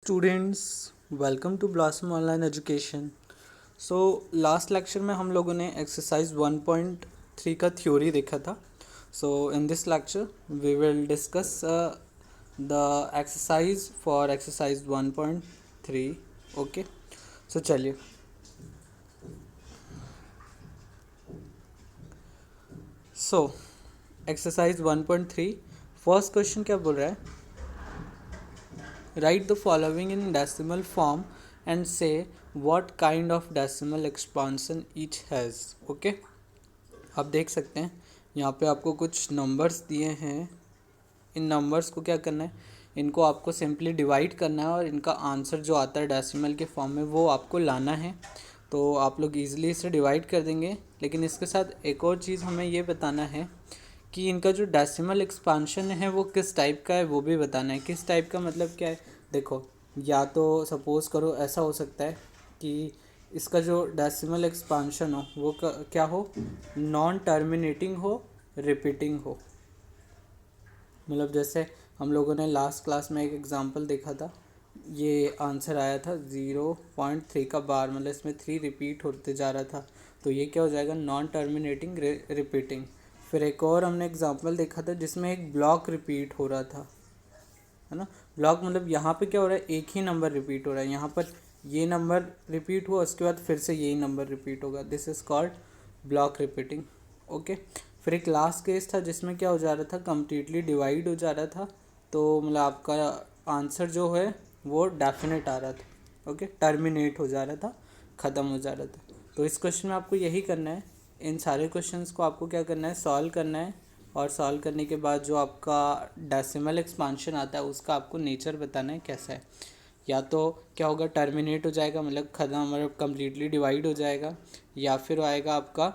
Students, welcome to Blossom Online Education. So last lecture में हम लोगों ने एक्सरसाइज 1.3 का थ्योरी देखा था। So in this lecture we will discuss the exercise for exercise 1.3। Okay, so चलिए। सो एक्सरसाइज 1.3 फर्स्ट क्वेश्चन क्या बोल रहा है? Write the following in decimal form and say what kind of decimal expansion each has. Okay, आप देख सकते हैं यहाँ पे आपको कुछ नंबर्स दिए हैं। इन नंबर्स को क्या करना है, इनको आपको सिंपली डिवाइड करना है और इनका आंसर जो आता है डेसिमल के फॉर्म में वो आपको लाना है। तो आप लोग इजीली इसे डिवाइड कर देंगे, लेकिन इसके साथ एक और चीज़ हमें ये बताना है कि इनका जो डेसिमल एक्सपांशन है वो किस टाइप का है, वो भी बताना है। किस टाइप का मतलब क्या है? देखो, या तो सपोज़ करो ऐसा हो सकता है कि इसका जो डेसिमल एक्सपांशन हो वो क्या हो, नॉन टर्मिनेटिंग हो, रिपीटिंग हो। मतलब जैसे हम लोगों ने लास्ट क्लास में एक एग्जांपल देखा था, ये आंसर आया था 0.3 का बार, मतलब इसमें 3 रिपीट होते जा रहा था, तो ये क्या हो जाएगा, नॉन टर्मिनेटिंग रिपीटिंग। फिर एक और हमने एग्जांपल देखा था जिसमें एक ब्लॉक रिपीट हो रहा था, है ना। ब्लॉक मतलब यहाँ पे क्या हो रहा है, एक ही नंबर रिपीट हो रहा है। यहाँ पर ये नंबर रिपीट हुआ, उसके बाद फिर से यही नंबर रिपीट होगा। This is called block repeating. Okay, फिर एक लास्ट केस था जिसमें क्या हो जा रहा था, कम्प्लीटली डिवाइड हो जा रहा था, तो मतलब आपका आंसर जो है वो डेफिनेट आ रहा था। ओके, टर्मिनेट हो जा रहा था, ख़त्म हो जा रहा था। तो इस क्वेश्चन में आपको यही करना है, इन सारे क्वेश्चंस को आपको क्या करना है, सॉल्व करना है। और सॉल्व करने के बाद जो आपका डेसिमल एक्सपांशन आता है उसका आपको नेचर बताना है कैसा है। या तो क्या होगा, टर्मिनेट हो जाएगा, मतलब ख़त्म, मतलब कम्प्लीटली डिवाइड हो जाएगा, या फिर आएगा आपका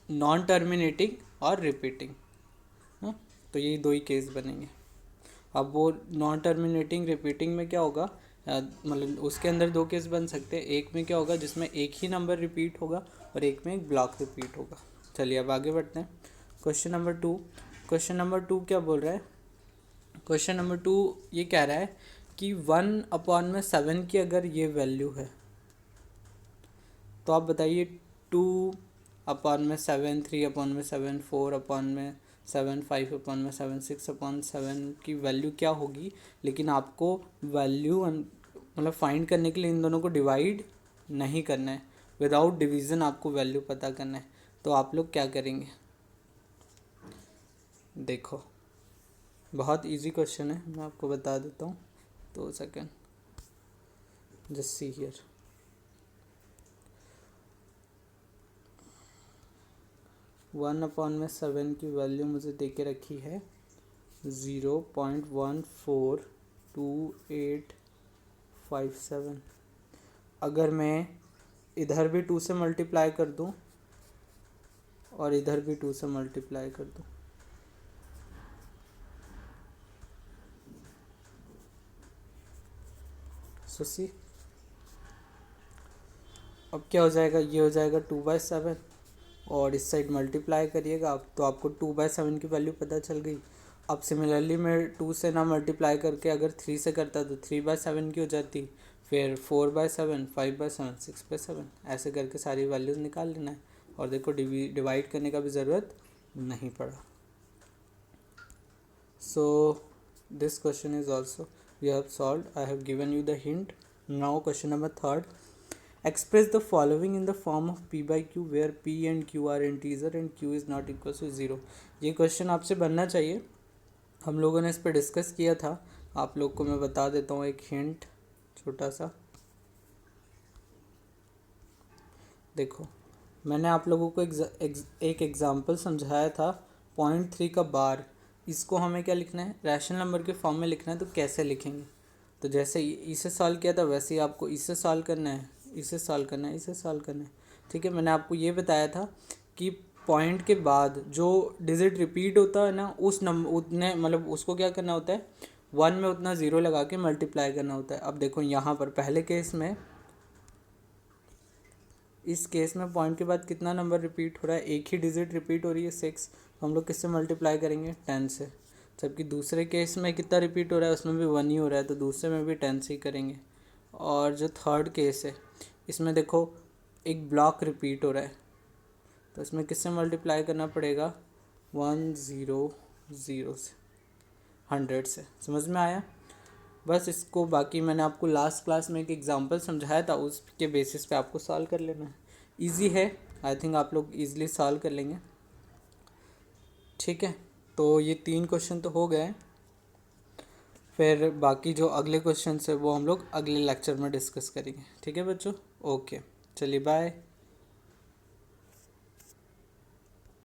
नॉन टर्मिनेटिंग और रिपीटिंग। तो ये दो ही केस बनेंगे। अब वो नॉन टर्मिनेटिंग रिपीटिंग में क्या होगा, मतलब उसके अंदर दो केस बन सकते हैं। एक में क्या होगा जिसमें एक ही नंबर रिपीट होगा और एक में एक ब्लॉक रिपीट होगा। चलिए अब आगे बढ़ते हैं। Question number 2। क्वेश्चन नंबर 2 क्या बोल रहा है? क्वेश्चन नंबर 2 ये कह रहा है कि 1/7 की अगर ये वैल्यू है तो आप बताइए 2/7, 3/7, 4/7, 5/7, 6/7 की वैल्यू क्या होगी। लेकिन आपको वैल्यू मतलब फाइंड करने के लिए इन दोनों को डिवाइड नहीं करना है, विदाउट डिवीज़न आपको वैल्यू पता करना है। तो आप लोग क्या करेंगे, देखो बहुत इजी क्वेश्चन है, मैं आपको बता देता हूँ। 2 सेकेंड, जस्ट सी हियर। 1/7 की वैल्यू मुझे दे के रखी है 0.142857। अगर मैं इधर भी 2 से मल्टीप्लाई कर दूं और इधर भी 2 से मल्टीप्लाई कर दूं, सो सी अब क्या हो जाएगा, ये हो जाएगा 2/7 और इस साइड मल्टीप्लाई करिएगा आप, तो आपको 2/7 की वैल्यू पता चल गई। अब सिमिलरली मैं 2 से ना मल्टीप्लाई करके अगर 3 से करता तो 3/7 की हो जाती, फिर 4/7, 5/7, 6/7, ऐसे करके सारी वैल्यूज़ निकाल लेना है। और देखो डिवाइड करने का भी ज़रूरत नहीं पड़ा। So this question is also we have solved. I have given you the hint. Now question number 3। Express the following in the form of p by q where p and q are integer and q is not equal to 0। ये question आपसे बनना चाहिए, हम लोगों ने इस पर discuss किया था। आप लोग को मैं बता देता हूँ एक हिंट छोटा सा। देखो, मैंने आप लोगों को एक एग्जांपल समझाया था 0.3 का बार। इसको हमें क्या लिखना है, रैशनल नंबर के फॉर्म में लिखना है। तो कैसे लिखेंगे, तो जैसे इसे सॉल्व किया था वैसे ही आपको इसे सॉल्व करना है, इसे सॉल्व करना है, इसे सॉल्व करना है। ठीक है, मैंने आपको ये बताया था कि पॉइंट के बाद जो डिजिट रिपीट होता है ना, उस नंबर उतने मतलब उसको क्या करना होता है, 1 में उतना ज़ीरो लगा के मल्टीप्लाई करना होता है। अब देखो यहाँ पर पहले केस में, इस केस में पॉइंट के बाद कितना नंबर रिपीट हो रहा है, एक ही डिजिट रिपीट हो रही है 6। तो हम लोग किससे मल्टीप्लाई करेंगे, 10 से। जबकि दूसरे केस में कितना रिपीट हो रहा है, उसमें भी 1 ही हो रहा है, तो दूसरे में भी 10 से ही करेंगे। और जो थर्ड केस है इसमें देखो एक ब्लॉक रिपीट हो रहा है, तो इसमें किससे मल्टीप्लाई करना पड़ेगा, 100 से, 100 से। समझ में आया? बस इसको बाकी मैंने आपको लास्ट क्लास में एक एग्जांपल समझाया था, उसके बेसिस पे आपको सॉल्व कर लेना है। इजी है, आई थिंक आप लोग इजीली सॉल्व कर लेंगे। ठीक है, तो ये 3 क्वेश्चन तो हो गए। फिर बाकी जो अगले क्वेश्चन है वो हम लोग अगले लेक्चर में डिस्कस करेंगे। ठीक है बच्चों, ओके, चलिए बाय।